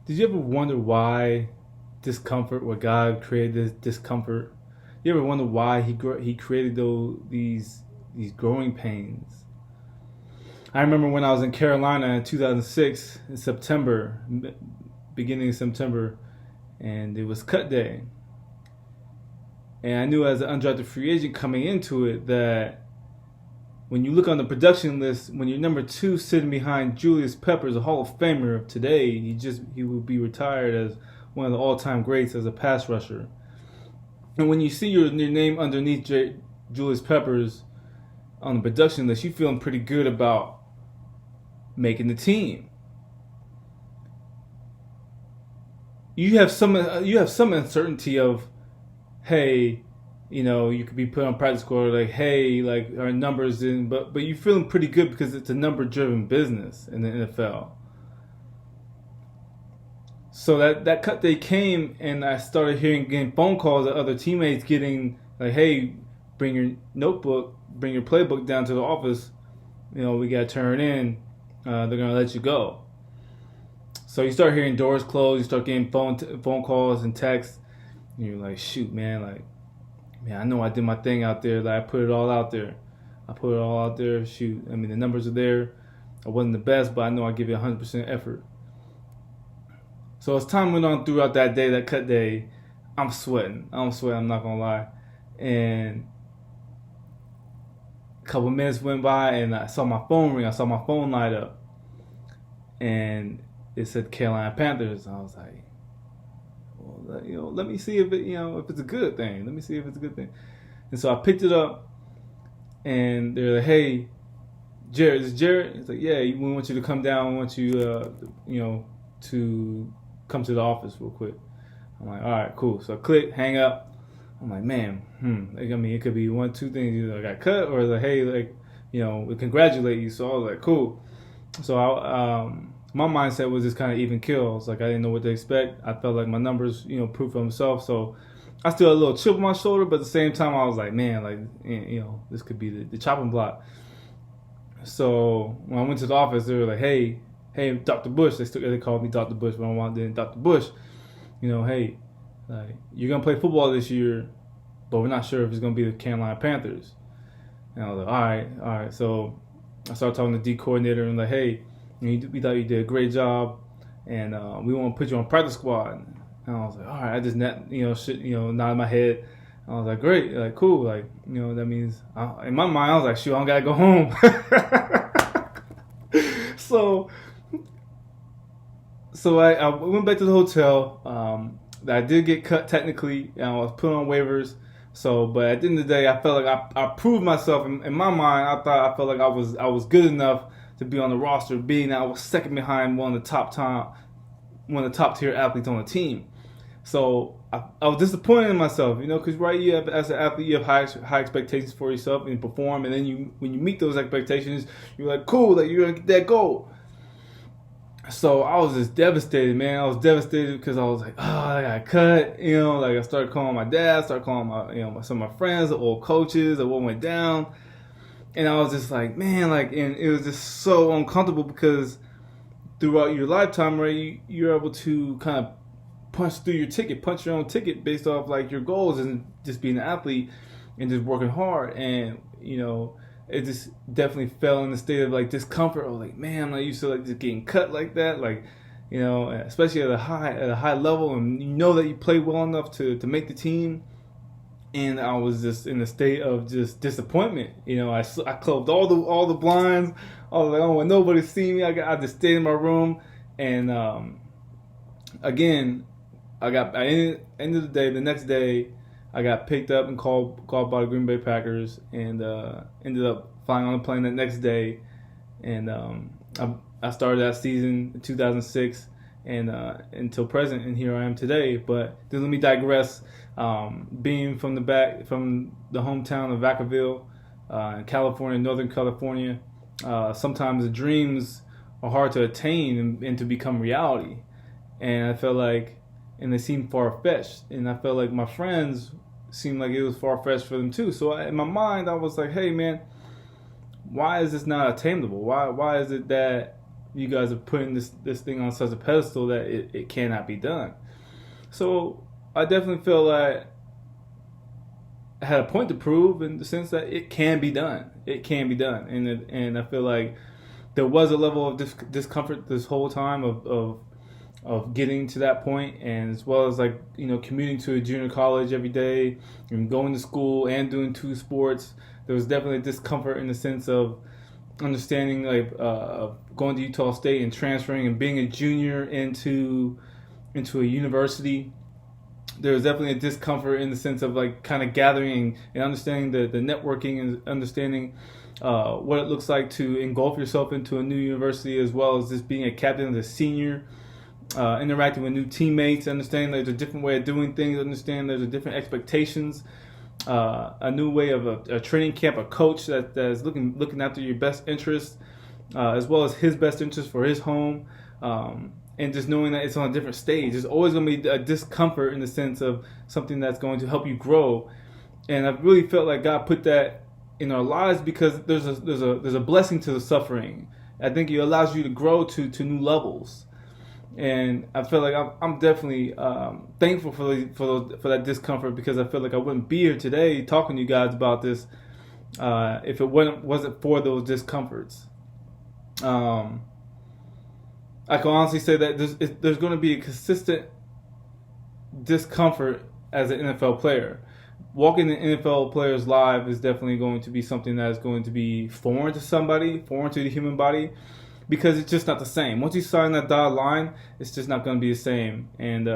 Did you ever wonder why discomfort, why God created this discomfort? You ever wonder why he created these growing pains? I remember when I was in Carolina in 2006 in September, beginning of September, and it was cut day. And I knew as an undrafted free agent coming into it that when you look on the production list, when you're number two sitting behind Julius Peppers, a Hall of Famer of today, he will be retired as one of the all-time greats as a pass rusher. And when you see your name underneath Julius Peppers on the production list, you feeling pretty good about making the team. You have some uncertainty of, hey, you could be put on practice squad, like, hey, like our numbers in, but you're feeling pretty good because it's a number-driven business in the NFL. So that cut day came, and I started getting phone calls of other teammates getting like, hey, bring your notebook, bring your playbook down to the office. We got to turn it in. They're gonna let you go. So you start hearing doors close. You start getting phone calls and texts. And you're like, shoot, man, like, man, I know I did my thing out there. Like, I put it all out there. Shoot, I mean, the numbers are there. I wasn't the best, but I know I give it 100% effort. So as time went on throughout that day, that cut day, I'm sweating. I'm not gonna lie. And a couple minutes went by, and I saw my phone ring. I saw my phone light up, and it said Carolina Panthers. I was like, well, let me see if if it's a good thing. Let me see if it's a good thing. And so I picked it up, and they're like, "Hey, Jared, is Jared?" It's like, "Yeah, we want you to come down. We want you, to come to the office real quick." I'm like, "All right, cool." So I click, hang up. I'm like, "Man, like, I mean, it could be one, two things. Either I got cut, or like, hey, like, we congratulate you." So I was like, "Cool." So my mindset was just kind of even kill. It's like I didn't know what to expect. I felt like my numbers, proved for themselves. So I still had a little chip on my shoulder, but at the same time, I was like, man, like, this could be the chopping block. So when I went to the office, they were like, hey, Dr. Bush. They called me Dr. Bush when I wanted in. Dr. Bush, hey, like, you're gonna play football this year, but we're not sure if it's gonna be the Carolina Panthers. And I was like, all right. So I started talking to the D coordinator and like, hey, we thought you did a great job, and we want to put you on practice squad. And I was like, all right. I just nodded my head. I was like, great, like, cool, like, that means in my mind I was like, shoot, I don't gotta go home. So I went back to the hotel. I did get cut technically, and I was put on waivers. So, but at the end of the day, I felt like I proved myself. In my mind, I felt like I was good enough to be on the roster, being that I was second behind one of the top tier athletes on the team. So I was disappointed in myself, because as an athlete, you have high expectations for yourself and you perform, and then when you meet those expectations, you're like, cool, like, you're gonna get that goal. So I was just devastated, man. I was devastated because I was like, I got cut. Like, I started calling my dad, started calling my some of my friends, the old coaches, of what went down. And I was just like, man, like, and it was just so uncomfortable because throughout your lifetime, right, you're able to kind of punch your own ticket based off like your goals and just being an athlete and just working hard. And, it just definitely fell in the state of like discomfort. I was like, man, I'm not used to like just getting cut like that. Like, especially at a high level, and that you play well enough to make the team. And I was just in a state of just disappointment. I closed all the blinds. I was like, I don't want nobody to see me. I just stayed in my room. And again, I ended the day. The next day, I got picked up and called by the Green Bay Packers, and ended up flying on a plane the next day. And I started that season in 2006 and until present, and here I am today. But let me digress. Being from the hometown of Vacaville, in California, Northern California, sometimes the dreams are hard to attain and to become reality. And I felt like, and they seemed far-fetched, and I felt like my friends seemed like it was far-fetched for them too. So in my mind, I was like, hey, man, why is this not attainable? Why is it that you guys are putting this thing on such a pedestal that it cannot be done. So I definitely feel like I had a point to prove in the sense that it can be done. It can be done, and I feel like there was a level of discomfort this whole time of getting to that point, and as well as like commuting to a junior college every day and going to school and doing two sports. There was definitely discomfort in the sense of understanding like going to Utah State and transferring and being a junior into a university. There was definitely a discomfort in the sense of like kind of gathering and understanding the networking and understanding what it looks like to engulf yourself into a new university, as well as just being a captain as a senior, interacting with new teammates, understanding there's a different way of doing things, understand there's a different expectations, a new way of a training camp, a coach that is looking after your best interests, as well as his best interest for his home. And just knowing that it's on a different stage, there's always going to be a discomfort in the sense of something that's going to help you grow. And I really felt like God put that in our lives because there's a blessing to the suffering. I think it allows you to grow to new levels. And I feel like I'm definitely thankful for that discomfort, because I feel like I wouldn't be here today talking to you guys about this if it wasn't for those discomforts. I can honestly say that there's going to be a consistent discomfort as an NFL player. Walking an NFL player's life is definitely going to be something that is going to be foreign to somebody, foreign to the human body, because it's just not the same. Once you sign that dotted line, it's just not going to be the same. And